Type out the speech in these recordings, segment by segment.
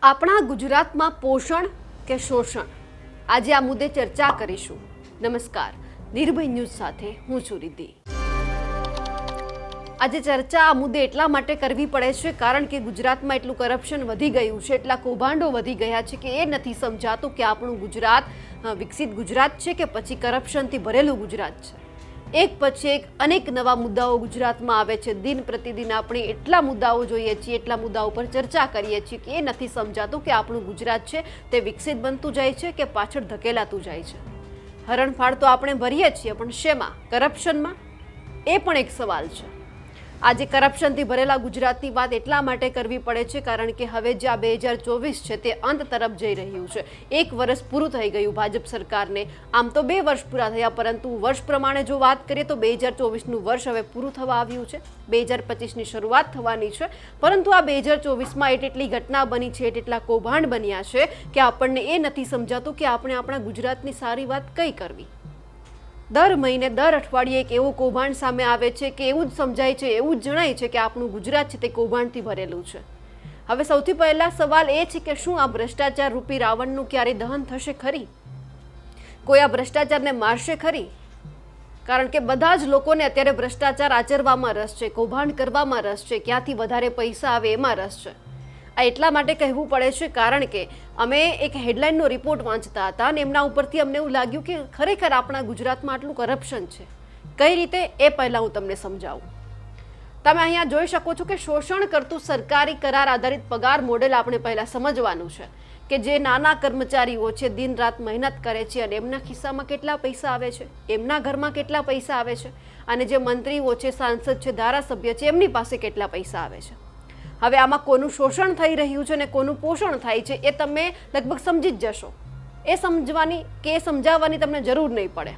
આપણા ગુજરાતમાં પોષણ કે શોષણ, આજે આ મુદ્દે ચર્ચા કરીશું. નમસ્કાર, નિર્ભય ન્યૂઝ સાથે હું છું રિદ્ધિ. આજે ચર્ચા આ મુદ્દે એટલા માટે કરવી પડે છે કારણ કે ગુજરાતમાં એટલું કરપ્શન વધી ગયું છે, એટલા કૌભાંડો વધી ગયા છે કે એ નથી સમજાતું કે આપણું ગુજરાત વિકસિત ગુજરાત છે કે પછી કરપ્શનથી ભરેલું ગુજરાત છે. એક પછી એક અનેક નવા મુદ્દાઓ ગુજરાતમાં આવે છે. દિન પ્રતિદિન આપણે એટલા મુદ્દાઓ જોઈએ છીએ, એટલા મુદ્દાઓ પર ચર્ચા કરીએ છીએ કે એ નથી સમજાતું કે આપણું ગુજરાત છે તે વિકસિત બનતું જાય છે કે પાછળ ધકેલાતું જાય છે. હરણફાળ તો આપણે ભરીએ છીએ, પણ શેમાં? કરપ્શનમાં? એ પણ એક સવાલ છે. આજે કરપ્શનથી ભરેલા ગુજરાતની વાત એટલા માટે કરવી પડે છે કારણ કે હવે જે આ 2024 છે તે અંત તરફ જઈ રહ્યું છે. એક વર્ષ પૂરું થઈ ગયું ભાજપ સરકારને. આમ તો 2 વર્ષ પૂરા થયા, પરંતુ વર્ષ પ્રમાણે જો વાત કરીએ તો 2024નું વર્ષ હવે પૂરું થવા આવ્યું છે. 2025ની શરૂઆત થવાની છે, પરંતુ આ 2024માં એટલી ઘટના બની છે, એટલા કૌભાંડ બન્યા છે કે આપણને એ નથી સમજાતું કે આપણે આપણા ગુજરાતની સારી વાત કઈ કરવી. દર મહિને દર અઠવાડિયે એક એવું કૌભાંડ સામે આવે છે કે એવું જ સમજાય છે, એવું જ જણાય છે કે આપણું ગુજરાત છે તે કૌભાંડથી ભરેલું છે. હવે સૌથી પહેલા સવાલ એ છે કે શું આ ભ્રષ્ટાચાર રૂપી રાવણનું ક્યારે દહન થશે ખરી? કોઈ આ ભ્રષ્ટાચારને મારશે ખરી? કારણ કે બધા જ લોકોને અત્યારે ભ્રષ્ટાચાર આચરવામાં રસ છે, કૌભાંડ કરવામાં રસ છે, ક્યાંથી વધારે પૈસા આવે એમાં રસ છે. આ એટલા માટે કહેવું પડે છે કારણ કે અમે એક હેડલાઇનનો રિપોર્ટ વાંચતા હતા અને એમના ઉપરથી અમને એવું લાગ્યું કે ખરેખર આપણા ગુજરાતમાં આટલું કરપ્શન છે. કઈ રીતે, એ પહેલાં હું તમને સમજાવું. તમે અહીંયા જોઈ શકો છો કે શોષણ કરતું સરકારી કરાર આધારિત પગાર મોડેલ આપણે પહેલાં સમજવાનું છે કે જે નાના કર્મચારીઓ છે, દિન રાત મહેનત કરે છે અને એમના ખિસ્સામાં કેટલા પૈસા આવે છે, એમના ઘરમાં કેટલા પૈસા આવે છે, અને જે મંત્રીઓ છે, સાંસદ છે, ધારાસભ્ય છે, એમની પાસે કેટલા પૈસા આવે છે. હવે આમાં કોનું શોષણ થઈ રહ્યું છે અને કોનું પોષણ થાય છે એ તમે લગભગ સમજી જ જશો. એ સમજવાની કે સમજાવવાની તમને જરૂર નહીં પડે.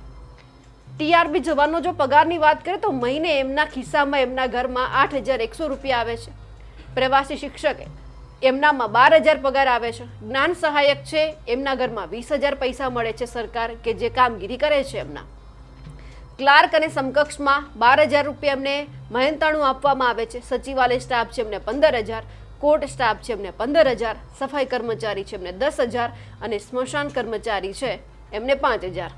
ટીઆરબી જવાનો જો પગારની વાત કરીએ તો મહિને એમના ખિસ્સામાં, એમના ઘરમાં 8,100 રૂપિયા આવે છે. પ્રવાસી શિક્ષક એમનામાં 12,000 પગાર આવે છે. જ્ઞાન સહાયક છે, એમના ઘરમાં 20,000 પૈસા મળે છે સરકાર કે જે કામગીરી કરે છે એમના. ક્લાર્ક અને સમકક્ષમાં 12,000 રૂપિયા એમને મહેનતાણું આપવામાં આવે છે. સચિવાલય સ્ટાફ છે એમને 15,000, કોર્ટ સ્ટાફ છે એમને 15,000, સફાઈ કર્મચારી છે એમને 10,000 અને સ્મશાન કર્મચારી છે એમને 5,000.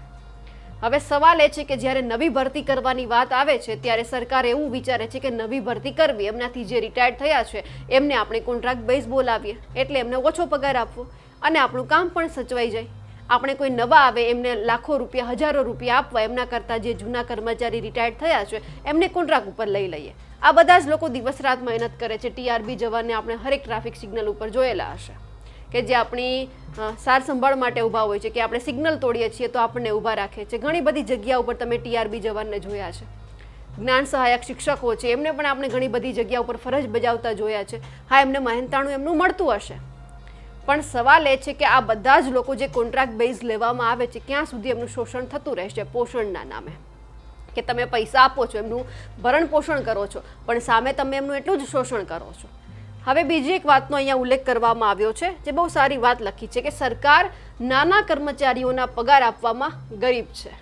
હવે સવાલ એ છે કે જ્યારે નવી ભરતી કરવાની વાત આવે છે ત્યારે સરકાર એવું વિચારે છે કે નવી ભરતી કરવી, એમનાથી જે રિટાયર્ડ થયા છે એમને આપણે કોન્ટ્રાક્ટ બેઝ બોલાવીએ એટલે એમને ઓછો પગાર આપવો અને આપણું કામ પણ સચવાઈ જાય. આપણે કોઈ નવા આવે એમને લાખો રૂપિયા, હજારો રૂપિયા આપવા, એમના કરતાં જે જૂના કર્મચારી રિટાયર્ડ થયા છે એમને કોન્ટ્રાક્ટ ઉપર લઈ લઈએ. આ બધા જ લોકો દિવસ રાત મહેનત કરે છે. ટીઆરબી જવાનને આપણે હરેક ટ્રાફિક સિગ્નલ ઉપર જોયેલા હશે કે જે આપણી સાર સંભાળ માટે ઊભા હોય છે કે આપણે સિગ્નલ તોડીએ છીએ તો આપણને ઊભા રાખે છે. ઘણી બધી જગ્યા ઉપર તમે ટીઆરબી જવાનને જોયા છે. જ્ઞાન સહાયક શિક્ષકો છે એમને પણ આપણે ઘણી બધી જગ્યા ઉપર ફરજ બજાવતા જોયા છે. હા, એમને મહેનતાણું એમનું મળતું હશે, પણ સવાલ એ છે કે આ બધા જ લોકો જે કોન્ટ્રાક્ટ બેઝ લેવામાં આવે છે ક્યાં સુધી એમનું શોષણ થતું રહેશે પોષણના નામે? કે તમે પૈસા આપો છો, એમનું ભરણ પોષણ કરો છો, પણ સામે તમે એમનું એટલું જ શોષણ કરો છો. હવે બીજી એક વાતનો અહીંયા ઉલ્લેખ કરવામાં આવ્યો છે જે બહુ સારી વાત લખી છે કે સરકાર નાના કર્મચારીઓના પગાર આપવામાં ગરીબ છે.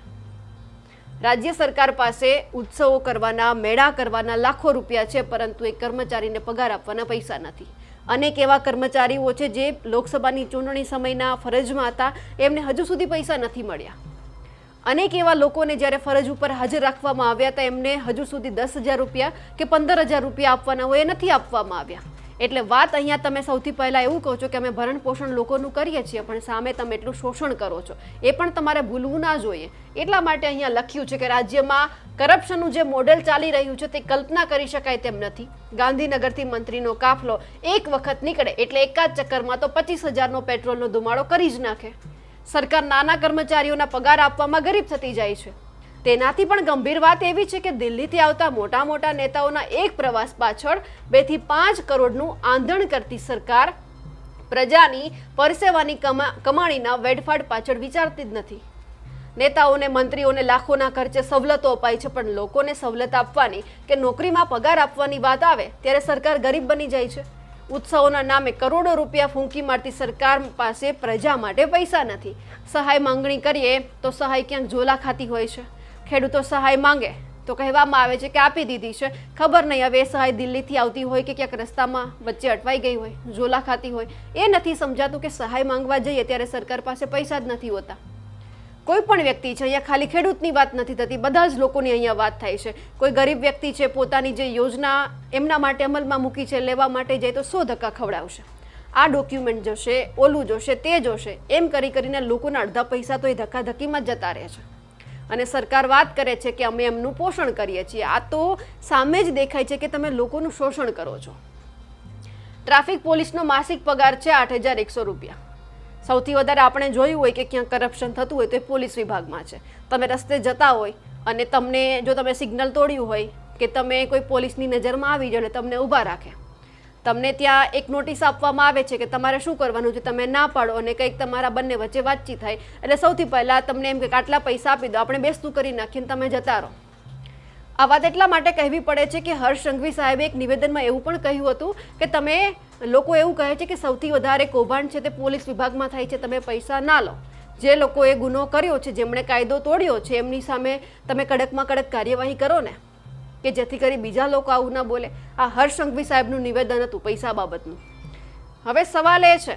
રાજ્ય સરકાર પાસે ઉત્સવો કરવાના, મેળા કરવાના લાખો રૂપિયા છે, પરંતુ એક કર્મચારીને પગાર આપવાના પૈસા નથી. અનેક એવા કર્મચારીઓ છે જે લોકસભાની ચૂંટણી સમયના ફરજમાં હતા, એમને હજુ સુધી પૈસા નથી મળ્યા. અનેક એવા લોકોને જ્યારે ફરજ ઉપર હાજર રાખવામાં આવ્યા હતા એમને હજુ સુધી 10,000 રૂપિયા કે 15,000 રૂપિયા આપવાના હોય એ નથી આપવામાં આવ્યા. એટલે વાત અહીંયા તમે સૌથી પહેલાં એવું કહો છો કે અમે ભરણ પોષણ લોકોનું કરીએ છીએ, પણ સામે તમે એટલું શોષણ કરો છો, એ પણ તમારે ભૂલવું ના જોઈએ. એટલા માટે અહીંયા લખ્યું છે કે રાજ્યમાં કરપ્શનનું જે મોડેલ ચાલી રહ્યું છે તે કલ્પના કરી શકાય તેમ નથી. ગાંધીનગરથી મંત્રીનો કાફલો એક વખત નીકળે એટલે એકાદ ચક્કરમાં તો 25,000નો પેટ્રોલનો ધુમાડો કરી જ નાખે. સરકાર નાના કર્મચારીઓના પગાર આપવામાં ગરીબ થતી જાય છે. તેનાથી પણ ગંભીર વાત એવી છે કે દિલ્હીથી આવતા મોટા મોટા નેતાઓના એક પ્રવાસ પાછળ 2 થી 5 કરોડનું આંધણ કરતી સરકાર પ્રજાની પરસેવાની કમાણીના વેડફાટ પાછળ વિચારતી જ નથી. નેતાઓને, મંત્રીઓને લાખોના ખર્ચે સવલતો અપાય છે, પણ લોકોને સવલત આપવાની કે નોકરીમાં પગાર આપવાની વાત આવે ત્યારે સરકાર ગરીબ બની જાય છે. ઉત્સવોના નામે કરોડો રૂપિયા ફૂંકી મારતી સરકાર પાસે પ્રજા માટે પૈસા નથી. સહાય માંગણી કરીએ તો સહાય ક્યાંક ઝોલા ખાતી હોય છે. ખેડૂતો સહાય માંગે તો કહેવામાં આવે છે કે આપી દીધી છે, ખબર નહીં હવે એ સહાય દિલ્હીથી આવતી હોય કે ક્યાંક રસ્તામાં વચ્ચે અટવાઈ ગઈ હોય, ઝોલા ખાતી હોય, એ નથી સમજાતું કે સહાય માંગવા જઈએ ત્યારે સરકાર પાસે પૈસા જ નથી હોતા. કોઈ પણ વ્યક્તિ છે, અહીંયા ખાલી ખેડૂતની વાત નથી થતી, બધા જ લોકોની અહીંયા વાત થાય છે. કોઈ ગરીબ વ્યક્તિ છે, પોતાની જે યોજના એમના માટે અમલમાં મૂકી છે લેવા માટે જાય તો 100 ધક્કા ખવડાવશે, આ ડોક્યુમેન્ટ જોશે, ઓલું જોશે, તે જોશે, એમ કરી કરીને લોકોના અડધા પૈસા તો એ ધક્કાધક્કીમાં જ જતા રહે છે. અને સરકાર વાત કરે છે કે અમે એમનું પોષણ કરીએ છીએ. આ તો સામે જ દેખાય છે કે તમે લોકોનું શોષણ કરો છો. ટ્રાફિક પોલીસનો માસિક પગાર છે 8,100 રૂપિયા. સૌથી વધારે આપણે જોયું હોય કે ક્યાંક કરપ્શન થતું હોય તો એ પોલીસ વિભાગમાં છે. તમે રસ્તે જતા હોય અને તમને જો તમે સિગ્નલ તોડ્યું હોય કે તમે કોઈ પોલીસની નજરમાં આવી જાય અને તમને ઊભા રાખે, તમને ત્યાં એક નોટિસ આપવામાં આવે છે કે તમારે શું કરવાનું છે, તમે ના પાડો અને કંઈક તમારા બંને વચ્ચે વાતચીત થાય એટલે સૌથી પહેલાં તમને એમ કે આટલા પૈસા આપી દો, આપણે બેસતું કરી નાખીને તમે જતા રહો. આ વાત એટલા માટે કહેવી પડે છે કે હર્ષ સંઘવી સાહેબે એક નિવેદનમાં એવું પણ કહ્યું હતું કે તમે લોકો એવું કહે છે કે સૌથી વધારે કૌભાંડ છે તે પોલીસ વિભાગમાં થાય છે, તમે પૈસા ના લો. જે લોકોએ ગુનો કર્યો છે, જેમણે કાયદો તોડ્યો છે, એમની સામે તમે કડકમાં કડક કાર્યવાહી કરો ને, કે જેથી કરી બીજા લોકો આવું ના બોલે. આ હર્ષ સંઘવી સાહેબનું નિવેદન હતું પૈસા બાબતનું. હવે સવાલ એ છે,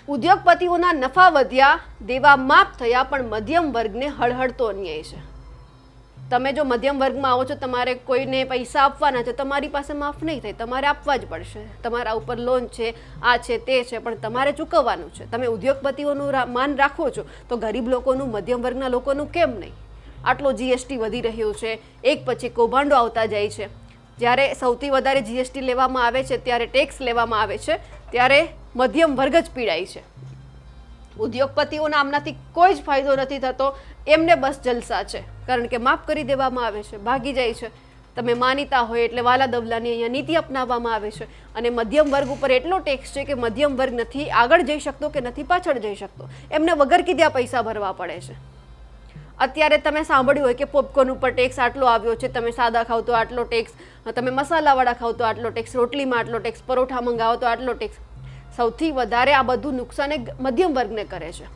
ઉદ્યોગપતિઓના નફા વધ્યા, દેવા માફ થયા, પણ મધ્યમ વર્ગને હળહળતો અન્યાય છે. તમે જો મધ્યમ વર્ગમાં આવો છો, તમારે કોઈને પૈસા આપવાના છે, તમારી પાસે માફ નહીં થાય, તમારે આપવા જ પડશે. તમારા ઉપર લોન છે, આ છે, તે છે, પણ તમારે ચૂકવવાનું છે. તમે ઉદ્યોગપતિઓનું માન રાખો છો તો ગરીબ લોકોનું, મધ્યમ વર્ગના લોકોનું કેમ નહીં? આટલો જીએસટી વધી રહ્યો છે, એક પછી કૌભાંડો આવતા જાય છે. જ્યારે સૌથી વધારે જીએસટી લેવામાં આવે છે, ત્યારે ટેક્સ લેવામાં આવે છે, ત્યારે મધ્યમ વર્ગ જ પીડાય છે. ઉદ્યોગપતિઓના આમનાથી કોઈ જ ફાયદો નથી થતો, એમને બસ જલસા છે, કારણ કે માફ કરી દેવામાં આવે છે, ભાગી જાય છે. તમે માનીતા હોય એટલે વાલા દવલાની અહીંયા નીતિ અપનાવવામાં આવે છે અને મધ્યમ વર્ગ ઉપર એટલો ટેક્સ છે કે મધ્યમ વર્ગ નથી આગળ જઈ શકતો કે નથી પાછળ જઈ શકતો, એમને વગર કીધા પૈસા ભરવા પડે છે. અત્યારે તમે સાંભળ્યું હોય કે પોપકોર્ન ઉપર ટેક્સ આટલો આવ્યો છે, તમે સાદા ખાવ તો આટલો ટેક્સ, તમે મસાલાવાળા ખાવ તો આટલો ટેક્સ, રોટલીમાં આટલો ટેક્સ, પરોઠા મંગાવો તો આટલો ટેક્સ. સૌથી વધારે આ બધું નુકસાન મધ્યમ વર્ગને કરે છે.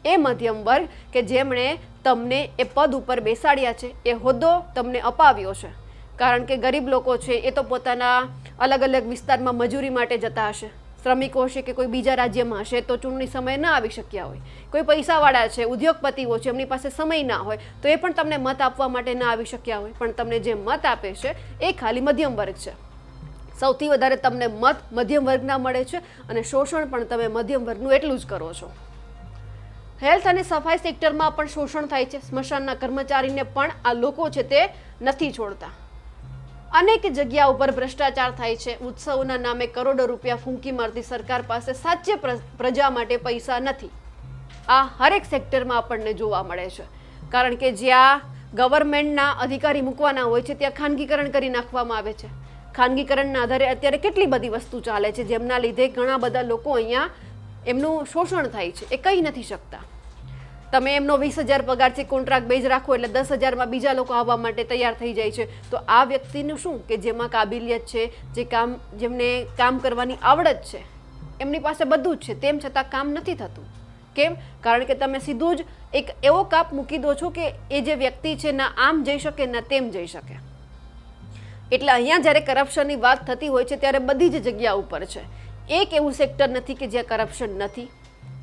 એ મધ્યમ વર્ગ કે જેમણે તમને એ પદ ઉપર બેસાડ્યા છે, એ હોદ્દો તમને અપાવ્યો છે. કારણ કે ગરીબ લોકો છે એ તો પોતાના અલગ અલગ વિસ્તારમાં મજૂરી માટે જતા હશે, શ્રમિકો હશે કે કોઈ બીજા રાજ્યમાં હશે તો ચૂંટણી સમયે ના આવી શક્યા હોય. કોઈ પૈસાવાળા છે, ઉદ્યોગપતિઓ છે, એમની પાસે સમય ના હોય તો એ પણ તમને મત આપવા માટે ના આવી શક્યા હોય. પણ તમને જે મત આપે છે એ ખાલી મધ્યમ વર્ગ છે. સૌથી વધારે તમને મત મધ્યમ વર્ગના મળે છે અને શોષણ પણ તમે મધ્યમ વર્ગનું એટલું જ કરો છો. હેલ્થ અને સફાઈ સેક્ટરમાં પણ શોષણ થાય છે. સ્મશાનના કર્મચારીને પણ આ લોકો છે તે નથી છોડતા. અનેક જગ્યા ઉપર ભ્રષ્ટાચાર થાય છે. ઉત્સવના નામે કરોડો રૂપિયા ફૂંકી મારતી સરકાર પાસે સાચે પ્રજા માટે પૈસા નથી. આ હરેક સેક્ટરમાં આપણને જોવા મળે છે. કારણ કે જ્યાં ગવર્મેન્ટના અધિકારી મૂકવાના હોય છે ત્યાં ખાનગીકરણ કરી નાખવામાં આવે છે. ખાનગીકરણના આધારે અત્યારે કેટલી બધી વસ્તુ ચાલે છે જેમના લીધે ઘણા બધા લોકો અહીંયા એમનું શોષણ થાય છે, એ કહી નથી શકતા. તમે એમનો 20,000 પગાર છે, કોન્ટ્રાક્ટ બેઝ રાખો એટલે 10,000માં બીજા લોકો આવવા માટે તૈયાર થઈ જાય છે. તો આ વ્યક્તિનું શું કે જેમાં કાબિલિયત છે, જેમને કામ કરવાની આવડત છે, એમની પાસે બધું જ છે, તેમ છતાં કામ નથી થતું. કેમ? કારણ કે તમે સીધું જ એક એવો કાપ મૂકી દો છો કે એ જે વ્યક્તિ છે ના આમ જઈ શકે ના તેમ જઈ શકે. એટલે અહીંયા જ્યારે કરપ્શનની વાત થતી હોય છે ત્યારે બધી જ જગ્યા ઉપર છે. એક એવું સેક્ટર નથી કે જ્યાં કરપ્શન નથી.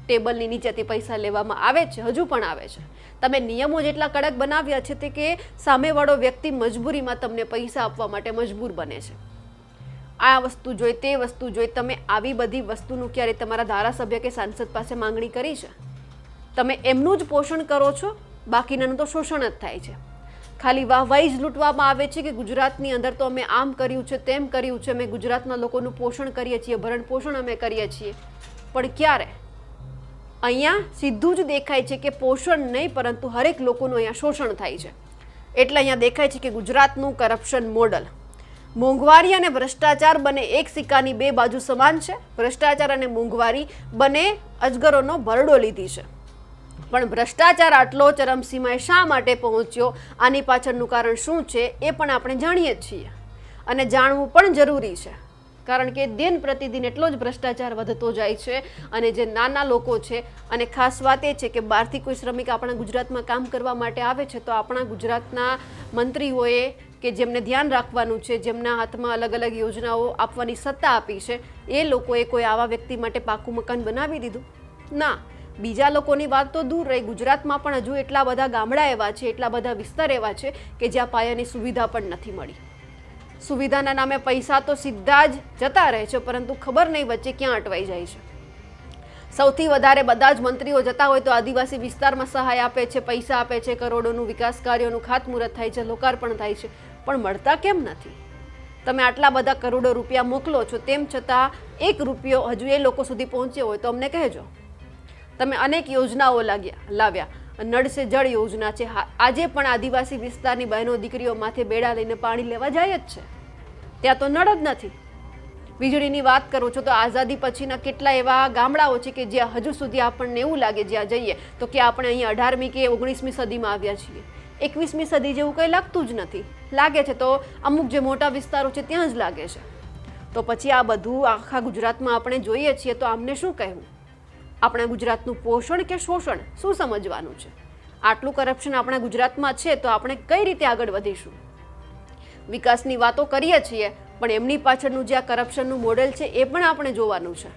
ટેબલની નીચેથી પૈસા લેવામાં આવે છે, હજુ પણ આવે છે. તમે નિયમો જેટલા કડક બનાવ્યા છે તે કે સામેવાળો વ્યક્તિ મજબૂરીમાં તમને પૈસા આપવા માટે મજબૂર બને છે. આ વસ્તુ જોઈ, તે વસ્તુ જોઈ, તમે આવી બધી વસ્તુનું ક્યારે તમારા ધારાસભ્ય કે સાંસદ પાસે માંગણી કરી છે? તમે એમનું જ પોષણ કરો છો, બાકીનાનું તો શોષણ જ થાય છે. ખાલી વાહવાઈ જ લૂંટવામાં આવે છે કે ગુજરાતની અંદર તો અમે આમ કર્યું છે, તેમ કર્યું છે, અમે ગુજરાતના લોકોનું પોષણ કરીએ છીએ, ભરણ પોષણ અમે કરીએ છીએ. પણ ક્યારે? અહીંયા સીધું જ દેખાય છે કે પોષણ નહીં પરંતુ હરેક લોકોનું અહીંયા શોષણ થાય છે. એટલે અહીંયા દેખાય છે કે ગુજરાતનું કરપ્શન મોડલ, મોંઘવારી અને ભ્રષ્ટાચાર બંને એક સિક્કાની બે બાજુ સમાન છે. ભ્રષ્ટાચાર અને મોંઘવારી બંને અજગરોનો ભરડો લીધી છે. પણ ભ્રષ્ટાચાર આટલો ચરમસીમાએ શા માટે પહોંચ્યો, આની પાછળનું કારણ શું છે એ પણ આપણે જાણીએ જ છીએ અને જાણવું પણ જરૂરી છે. કારણ કે દિન પ્રતિદિન એટલો જ ભ્રષ્ટાચાર વધતો જાય છે અને જે નાના લોકો છે, અને ખાસ વાત એ છે કે બહારથી કોઈ શ્રમિક આપણા ગુજરાતમાં કામ કરવા માટે આવે છે તો આપણા ગુજરાતના મંત્રીઓએ કે જેમને ધ્યાન રાખવાનું છે, જેમના હાથમાં અલગ અલગ યોજનાઓ આપવાની સત્તા આપી છે, એ લોકોએ કોઈ આવા વ્યક્તિ માટે પાકું મકાન બનાવી દીધું? ના. બીજા લોકોની વાત તો દૂર રહી, ગુજરાતમાં પણ હજુ એટલા બધા ગામડા એવા છે, એટલા બધા વિસ્તાર એવા છે કે જ્યાં પાયાની સુવિધા પણ નથી મળી. સુવિધાના નામે પૈસા તો સીધા જ જતા રહે છે, પરંતુ ખબર નહીં વચ્ચે ક્યાં અટવાઈ જાય છે. સૌથી વધારે બધા જ મંત્રીઓ જતા હોય તો આદિવાસી વિસ્તારમાં સહાય આપે છે, પૈસા આપે છે, કરોડોનું વિકાસ કાર્યોનું ખાતમુહૂર્ત થાય છે, લોકાર્પણ થાય છે, પણ મળતા કેમ નથી? તમે આટલા બધા કરોડો રૂપિયા મોકલો છો, તેમ છતાં 1 રૂપિયો હજુ એ લોકો સુધી પહોંચ્યો હોય તો અમને કહેજો. તમે અનેક યોજનાઓ લાવ્યા, નળ સે જળ યોજના છે, આજે પણ આદિવાસી વિસ્તારની બહેનો દીકરીઓ માથે બેડા લઈને પાણી લેવા જાય જ છે, ત્યાં તો નળ જ નથી. વીજળીની વાત કરો છો તો આઝાદી પછીના કેટલા એવા ગામડાઓ છે કે જ્યાં હજુ સુધી આપણને એવું લાગે જ્યાં જઈએ તો કે આપણે અહીંયા 18મી કે 19મી સદીમાં આવ્યા છીએ. 21મી સદી જેવું કંઈ લાગતું જ નથી. લાગે છે તો અમુક જે મોટા વિસ્તારો છે ત્યાં જ લાગે છે. તો પછી આ બધું આખા ગુજરાતમાં આપણે જોઈએ છીએ તો આમને શું કહેવું? આપણા ગુજરાતનું પોષણ કે શોષણ શું સમજવાનું છે? આટલું કરપ્શન આપણા ગુજરાતમાં છે તો આપણે કઈ રીતે આગળ વધીશું? વિકાસની વાતો કરીએ છીએ પણ એમની પાછળનું જે આ કરપ્શનનું મોડેલ છે એ પણ આપણે જોવાનું છે.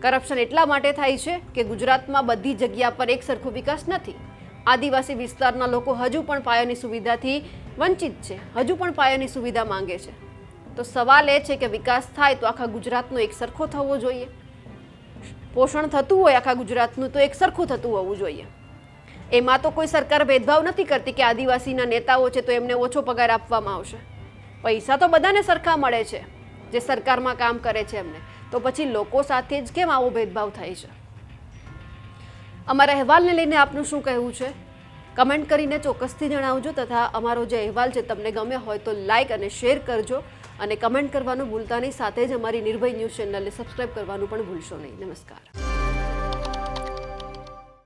કરપ્શન એટલા માટે થાય છે કે ગુજરાતમાં બધી જગ્યા પર એક સરખો વિકાસ નથી. આદિવાસી વિસ્તારના લોકો હજુ પણ પાયાની સુવિધાથી વંચિત છે, હજુ પણ પાયાની સુવિધા માંગે છે. તો સવાલ એ છે કે વિકાસ થાય તો આખા ગુજરાતનો એક સરખો થવો જોઈએ. પોષણ થતું હોય આખા ગુજરાતનું તો એક સરખું થતું હોવું જોઈએ. એમાં તો કોઈ સરકાર ભેદભાવ નથી કરતી કે આદિવાસીના નેતાઓ છે તો એમને ઓછો પગાર આપવામાં આવશે. પૈસા તો બધાને સરખા મળે છે જે સરકારમાં કામ કરે છે એમને. તો પછી લોકો સાથે જ કેમ આવો ભેદભાવ થાય છે? અમારા અહેવાલને લઈને આપનું શું કહેવું છે? કમેન્ટ કરીને ચોક્કસથી જણાવજો, તથા અમારો જે અહેવાલ છે તમને ગમ્યો હોય તો લાઇક અને શેર કરજો અને કમેન્ટ કરવાનું ભૂલતા નહીં. સાથે જ અમારી નિર્ભય ન્યૂઝ ચેનલને સબસ્ક્રાઇબ કરવાનું પણ ભૂલશો નહીં. નમસ્કાર.